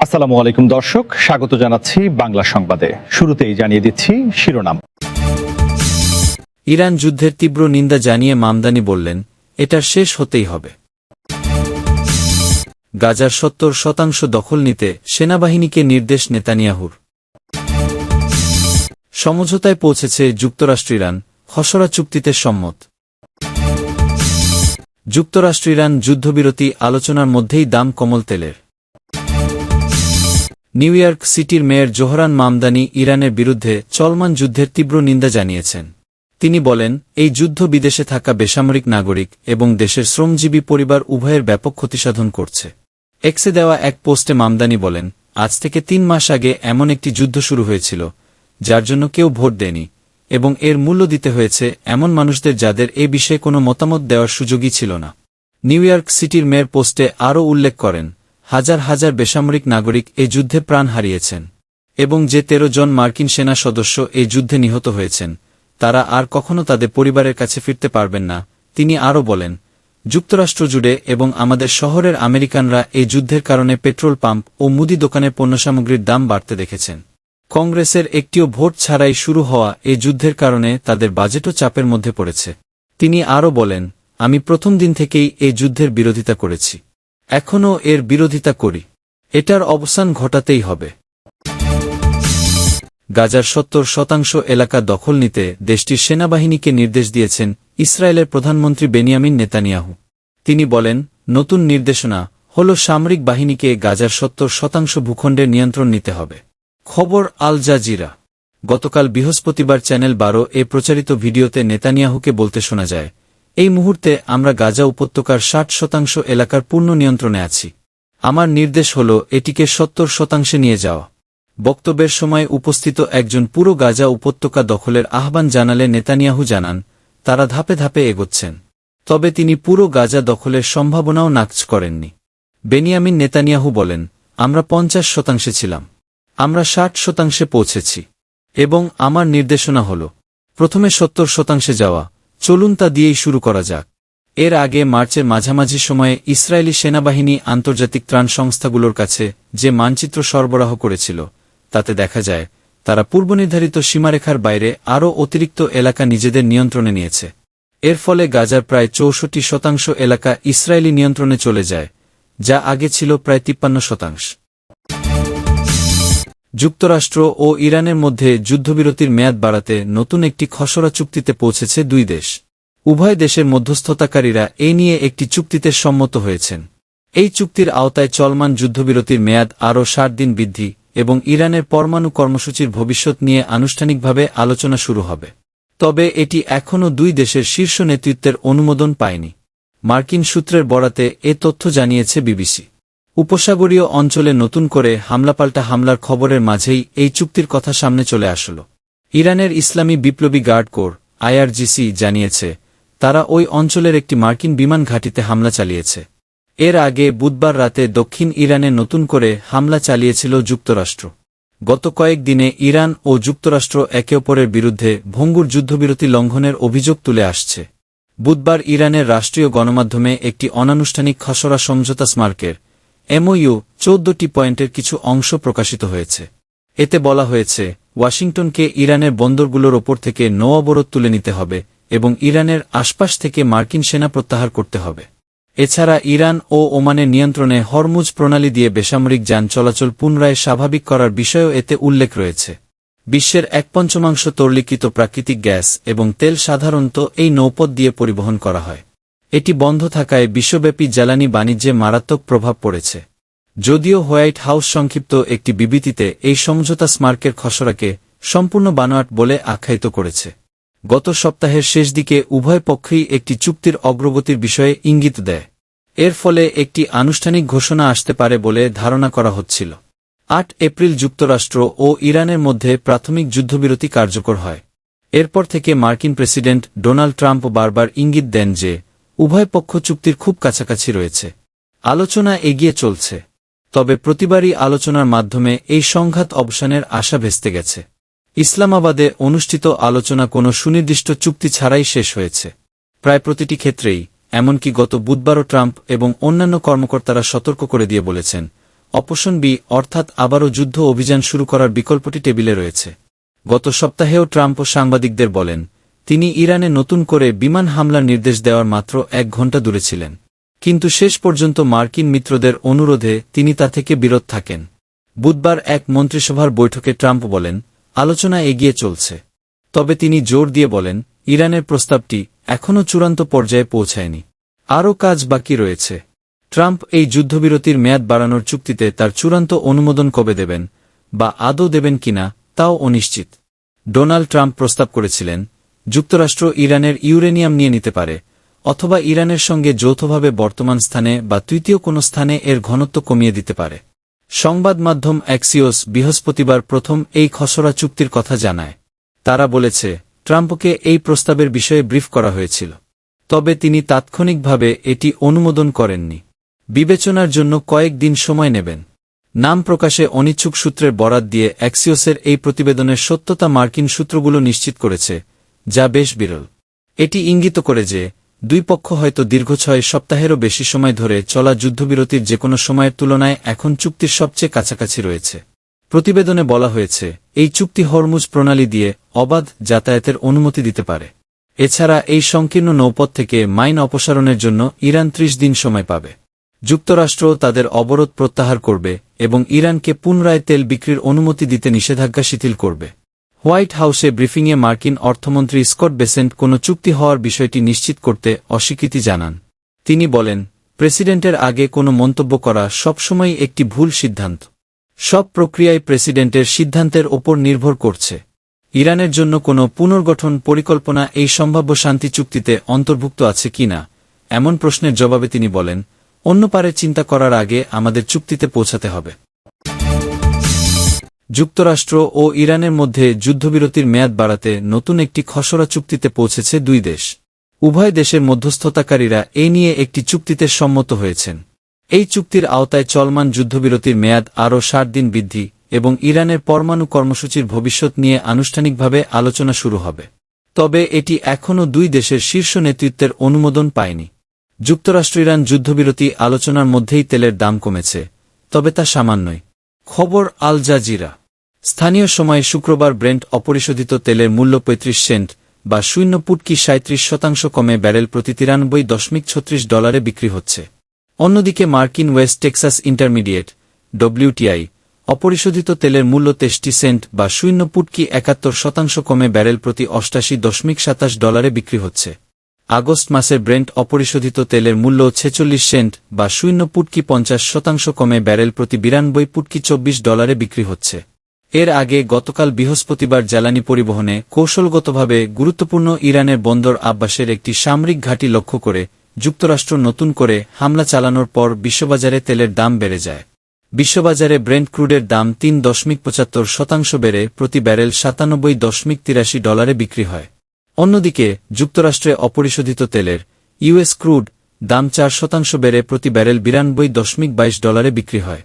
আসসালামু আলাইকুম দর্শক, স্বাগত জানাচ্ছি বাংলা সংবাদে। শুরুতেই জানিয়ে দিচ্ছি শিরোনাম। ইরান যুদ্ধের তীব্র নিন্দা জানিয়ে মামদানি বললেন, এটার শেষ হতেই হবে। গাজার ৭০% দখল নিতে সেনাবাহিনীকে নির্দেশ নেতানিয়াহুর। সমঝোতায় পৌঁছেছে যুক্তরাষ্ট্র ইরান, খসড়া চুক্তিতে সম্মত। যুক্তরাষ্ট্র ইরান যুদ্ধবিরতি আলোচনার মধ্যেই দাম কমল তেলের। নিউ ইয়র্ক সিটির মেয়র জোহরান মামদানি ইরানের বিরুদ্ধে চলমান যুদ্ধের তীব্র নিন্দা জানিয়েছেন। তিনি বলেন, এই যুদ্ধ বিদেশে থাকা বেসামরিক নাগরিক এবং দেশের শ্রমজীবী পরিবার উভয়ের ব্যাপক ক্ষতিসাধন করছে। এক্সে দেওয়া এক পোস্টে মামদানি বলেন, আজ থেকে ৩ মাস আগে এমন একটি যুদ্ধ শুরু হয়েছিল যার জন্য কেউ ভোট দেয়নি, এবং এর মূল্য দিতে হয়েছে এমন মানুষদের যাদের এ বিষয়ে কোনো মতামত দেওয়ার সুযোগই ছিল না। নিউ ইয়র্ক সিটির মেয়র পোস্টে আরও উল্লেখ করেন, হাজার হাজার বেসামরিক নাগরিক এই যুদ্ধে প্রাণ হারিয়েছেন এবং যে ১৩ জন মার্কিন সেনা সদস্য এই যুদ্ধে নিহত হয়েছেন তারা আর কখনো তাদের পরিবারের কাছে ফিরতে পারবেন না। তিনি আরও বলেন, যুক্তরাষ্ট্র জুড়ে এবং আমাদের শহরের আমেরিকানরা এই যুদ্ধের কারণে পেট্রোল পাম্প ও মুদি দোকানের পণ্যসামগ্রীর দাম বাড়তে দেখেছেন। কংগ্রেসের একটিও ভোট ছাড়াই শুরু হওয়া এই যুদ্ধের কারণে তাদের বাজেটও চাপের মধ্যে পড়েছে। তিনি আরও বলেন, আমি প্রথম দিন থেকেই এই যুদ্ধের বিরোধিতা করেছি, এখনও এর বিরোধিতা করি। এটার অবসান ঘটাতেই হবে। গাজার ৭০% এলাকা দখল নিতে দেশটির সেনাবাহিনীকে নির্দেশ দিয়েছেন ইসরায়েলের প্রধানমন্ত্রী বেনিয়ামিন নেতানিয়াহু। তিনি বলেন, নতুন নির্দেশনা হল সামরিক বাহিনীকে গাজার ৭০% ভূখণ্ডের নিয়ন্ত্রণ নিতে হবে। খবর আল জাজিরা। গতকাল বৃহস্পতিবার চ্যানেল ১২ প্রচারিত ভিডিওতে নেতানিয়াহুকে বলতে শোনা যায়, এই মুহূর্তে আমরা গাজা উপত্যকার ৬০% এলাকার পূর্ণ নিয়ন্ত্রণে আছি। আমার নির্দেশ হল এটিকে ৭০% নিয়ে যাওয়া। বক্তব্যের সময় উপস্থিত একজন পুরো গাজা উপত্যকা দখলের আহ্বান জানালে নেতানিয়াহু জানান, তারা ধাপে ধাপে এগোচ্ছেন। তবে তিনি পুরো গাজা দখলের সম্ভাবনাও নাকচ করেননি। বেনিয়ামিন নেতানিয়াহু বলেন, আমরা ৫০% ছিলাম, আমরা ৬০% পৌঁছেছি এবং আমার নির্দেশনা হল প্রথমে ৭০% যাওয়া। চলুন তা দিয়েই শুরু করা যাক। এর আগে মার্চের মাঝামাঝি সময়ে ইসরায়েলি সেনাবাহিনী আন্তর্জাতিক ত্রাণ সংস্থাগুলোর কাছে যে মানচিত্র সরবরাহ করেছিল তাতে দেখা যায় তারা পূর্বনির্ধারিত সীমারেখার বাইরে আরও অতিরিক্ত এলাকা নিজেদের নিয়ন্ত্রণে নিয়েছে। এর ফলে গাজার প্রায় ৬৪% এলাকা ইসরায়েলি নিয়ন্ত্রণে চলে যায়, যা আগে ছিল প্রায় ৫৩%। যুক্তরাষ্ট্র ও ইরানের মধ্যে যুদ্ধবিরতির মেয়াদ বাড়াতে নতুন একটি খসড়া চুক্তিতে পৌঁছেছে দুই দেশ। উভয় দেশের মধ্যস্থতাকারীরা এ নিয়ে একটি চুক্তিতে সম্মত হয়েছেন। এই চুক্তির আওতায় চলমান যুদ্ধবিরতির মেয়াদ আরও ৬০ দিন বৃদ্ধি এবং ইরানের পরমাণু কর্মসূচির ভবিষ্যৎ নিয়ে আনুষ্ঠানিকভাবে আলোচনা শুরু হবে। তবে এটি এখনও দুই দেশের শীর্ষ নেতৃত্বের অনুমোদন পায়নি। মার্কিন সূত্রের বরাতে এ তথ্য জানিয়েছে বিবিসি। উপসাগরীয় অঞ্চলে নতুন করে হামলাপাল্টা হামলার খবরের মাঝেই এই চুক্তির কথা সামনে চলে আসল। ইরানের ইসলামী বিপ্লবী গার্ড কোর আইআরজিসি জানিয়েছে, তারা ওই অঞ্চলের একটি মার্কিন বিমান ঘাঁটিতে হামলা চালিয়েছে। এর আগে বুধবার রাতে দক্ষিণ ইরানে নতুন করে হামলা চালিয়েছিল যুক্তরাষ্ট্র। গত কয়েক দিনে ইরান ও যুক্তরাষ্ট্র একে অপরের বিরুদ্ধে ভঙ্গুর যুদ্ধবিরতি লঙ্ঘনের অভিযোগ তুলে আসছে। বুধবার ইরানের রাষ্ট্রীয় গণমাধ্যমে একটি অনানুষ্ঠানিক খসড়া সমঝোতা স্মারকের MOU ১৪টি পয়েন্টের কিছু অংশ প্রকাশিত হয়েছে। এতে বলা হয়েছে, ওয়াশিংটনকে ইরানের বন্দরগুলোর ওপর থেকে নৌ অবরোধ তুলে নিতে হবে এবং ইরানের আশপাশ থেকে মার্কিন সেনা প্রত্যাহার করতে হবে। এছাড়া ইরান ও ওমানের নিয়ন্ত্রণে হরমুজ প্রণালী দিয়ে বেসামরিক যান চলাচল পুনরায় স্বাভাবিক করার বিষয়েও এতে উল্লেখ রয়েছে। বিশ্বের ১/৫ তরলীকৃত প্রাকৃতিক গ্যাস এবং তেল সাধারণত এই নৌপথ দিয়ে পরিবহন করা হয়। এটি বন্ধ থাকায় বিশ্বব্যাপী জ্বালানি বাণিজ্যে মারাত্মক প্রভাব পড়েছে। যদিও হোয়াইট হাউস সংক্ষিপ্ত একটি বিবৃতিতে এই সমঝোতা স্মারকের খসড়াকে সম্পূর্ণ বানোয়াট বলে আখ্যায়িত করেছে। গত সপ্তাহের শেষ দিকে উভয় পক্ষই একটি চুক্তির অগ্রগতির বিষয়ে ইঙ্গিত দেয়। এর ফলে একটি আনুষ্ঠানিক ঘোষণা আসতে পারে বলে ধারণা করা হচ্ছিল। ৮ এপ্রিল যুক্তরাষ্ট্র ও ইরানের মধ্যে প্রাথমিক যুদ্ধবিরতি কার্যকর হয়। এরপর থেকে মার্কিন প্রেসিডেন্ট ডোনাল্ড ট্রাম্প বারবার ইঙ্গিত দেন যে উভয় পক্ষ চুক্তির খুব কাছাকাছি রয়েছে। আলোচনা এগিয়ে চলছে, তবে প্রতিবারই আলোচনার মাধ্যমে এই সংঘাত অবসানের আশা ভেস্তে গেছে। ইসলামাবাদে অনুষ্ঠিত আলোচনা কোনো সুনির্দিষ্ট চুক্তি ছাড়াই শেষ হয়েছে। প্রায় প্রতিটি ক্ষেত্রেই, এমনকি গত বুধবারও ট্রাম্প এবং অন্যান্য কর্মকর্তারা সতর্ক করে দিয়ে বলেছেন, অপশন বি অর্থাৎ আবারও যুদ্ধ অভিযান শুরু করার বিকল্পটি টেবিলে রয়েছে। গত সপ্তাহেও ট্রাম্প ও সাংবাদিকদের বলেন, তিনি ইরানে নতুন করে বিমান হামলার নির্দেশ দেওয়ার মাত্র 1 ঘণ্টা দূরে ছিলেন, কিন্তু শেষ পর্যন্ত মার্কিন মিত্রদের অনুরোধে তিনি তা থেকে বিরত থাকেন। বুধবার এক মন্ত্রিসভার বৈঠকে ট্রাম্প বলেন, আলোচনা এগিয়ে চলছে, তবে তিনি জোর দিয়ে বলেন, ইরানের প্রস্তাবটি এখনও চূড়ান্ত পর্যায়ে পৌঁছায়নি, আরও কাজ বাকি রয়েছে। ট্রাম্প এই যুদ্ধবিরতির মেয়াদ বাড়ানোর চুক্তিতে তার চূড়ান্ত অনুমোদন কবে দেবেন বা আদৌ দেবেন কিনা তাও অনিশ্চিত। ডোনাল্ড ট্রাম্প প্রস্তাব করেছিলেন, যুক্তরাষ্ট্র ইরানের ইউরেনিয়াম নিয়ে নিতে পারে, অথবা ইরানের সঙ্গে যৌথভাবে বর্তমান স্থানে বা তৃতীয় কোনো স্থানে এর ঘনত্ব কমিয়ে দিতে পারে। সংবাদ মাধ্যম অ্যাক্সিওস বৃহস্পতিবার প্রথম এই খসড়া চুক্তির কথা জানায়। তারা বলেছে, ট্রাম্পকে এই প্রস্তাবের বিষয়ে ব্রিফ করা হয়েছিল, তবে তিনি তাৎক্ষণিকভাবে এটি অনুমোদন করেননি। বিবেচনার জন্য কয়েক দিন সময় নেবেন। নাম প্রকাশে অনিচ্ছুক সূত্রের বরাত দিয়ে অ্যাক্সিওসের এই প্রতিবেদনের সত্যতা মার্কিন সূত্রগুলো নিশ্চিত করেছে, যা বেশ বিরল। এটি ইঙ্গিত করে যে, দুই পক্ষ হয়তো দীর্ঘ 6 সপ্তাহেরও বেশি সময় ধরে চলা যুদ্ধবিরতির যেকোনো সময়ের তুলনায় এখন চুক্তির সবচেয়ে কাছাকাছি রয়েছে। প্রতিবেদনে বলা হয়েছে, এই চুক্তি হরমুজ প্রণালী দিয়ে অবাধ যাতায়াতের অনুমতি দিতে পারে। এছাড়া এই সংকীর্ণ নৌপথ থেকে মাইন অপসারণের জন্য ইরান 30 দিন সময় পাবে। যুক্তরাষ্ট্র তাদের অবরোধ প্রত্যাহার করবে এবং ইরানকে পুনরায় তেল বিক্রির অনুমতি দিতে নিষেধাজ্ঞা শিথিল করবে। হোয়াইট হাউসে ব্রিফিংয়ে মার্কিন অর্থমন্ত্রী স্কট বেসেন্ট কোনো চুক্তি হওয়ার বিষয়টি নিশ্চিত করতে অস্বীকৃতি জানান। তিনি বলেন, প্রেসিডেন্টের আগে কোনো মন্তব্য করা সবসময়ই একটি ভুল সিদ্ধান্ত। সব প্রক্রিয়ায় প্রেসিডেন্টের সিদ্ধান্তের ওপর নির্ভর করছে। ইরানের জন্য কোনো পুনর্গঠন পরিকল্পনা এই সম্ভাব্য শান্তি চুক্তিতে অন্তর্ভুক্ত আছে কিনা এমন প্রশ্নের জবাবে তিনি বলেন, অন্য পারে চিন্তা করার আগে আমাদের চুক্তিতে পৌঁছাতে হবে। যুক্তরাষ্ট্র ও ইরানের মধ্যে যুদ্ধবিরতির মেয়াদ বাড়াতে নতুন একটি খসড়া চুক্তিতে পৌঁছেছে দুই দেশ। উভয় দেশের মধ্যস্থতাকারীরা এ নিয়ে একটি চুক্তিতে সম্মত হয়েছেন। এই চুক্তির আওতায় চলমান যুদ্ধবিরতির মেয়াদ আরও 60 দিন বৃদ্ধি এবং ইরানের পরমাণু কর্মসূচির ভবিষ্যৎ নিয়ে আনুষ্ঠানিকভাবে আলোচনা শুরু হবে। তবে এটি এখনও দুই দেশের শীর্ষ নেতৃত্বের অনুমোদন পায়নি। যুক্তরাষ্ট্র ইরান যুদ্ধবিরতি আলোচনার মধ্যেই তেলের দাম কমেছে, তবে তা সামান্যই। খবর আল জাজিরা। স্থানীয় সময়ে শুক্রবার ব্রেন্ট অপরিশোধিত তেলের মূল্য 35 সেন্ট বা $0.37 কমে ব্যারেল প্রতি 93.36 বিক্রি হচ্ছে। অন্যদিকে মার্কিন ওয়েস্ট টেক্সাস ইন্টারমিডিয়েট WTI অপরিশোধিত তেলের মূল্য 63 সেন্ট বা $0.71 কমে ব্যারেল প্রতি $88.27 বিক্রি হচ্ছে। আগস্ট মাসের ব্রেন্ট অপরিশোধিত তেলের মূল্য 46 সেন্ট বা $0.50 কমে ব্যারেল প্রতি $92.24 বিক্রি হচ্ছে। এর আগে গতকাল বৃহস্পতিবার জ্বালানি পরিবহনে কৌশলগতভাবে গুরুত্বপূর্ণ ইরানের বন্দর আব্বাসের একটি সামরিক ঘাঁটি লক্ষ্য করে যুক্তরাষ্ট্র নতুন করে হামলা চালানোর পর বিশ্ববাজারে তেলের দাম বেড়ে যায়। বিশ্ববাজারে ব্রেন্ট ক্রুডের দাম 3.75% বেড়ে প্রতি ব্যারেল $97.83 বিক্রি হয়। অন্যদিকে যুক্তরাষ্ট্রে অপরিশোধিত তেলের US ক্রুড দাম 4% বেড়ে প্রতি ব্যারেল $92.22 বিক্রি হয়।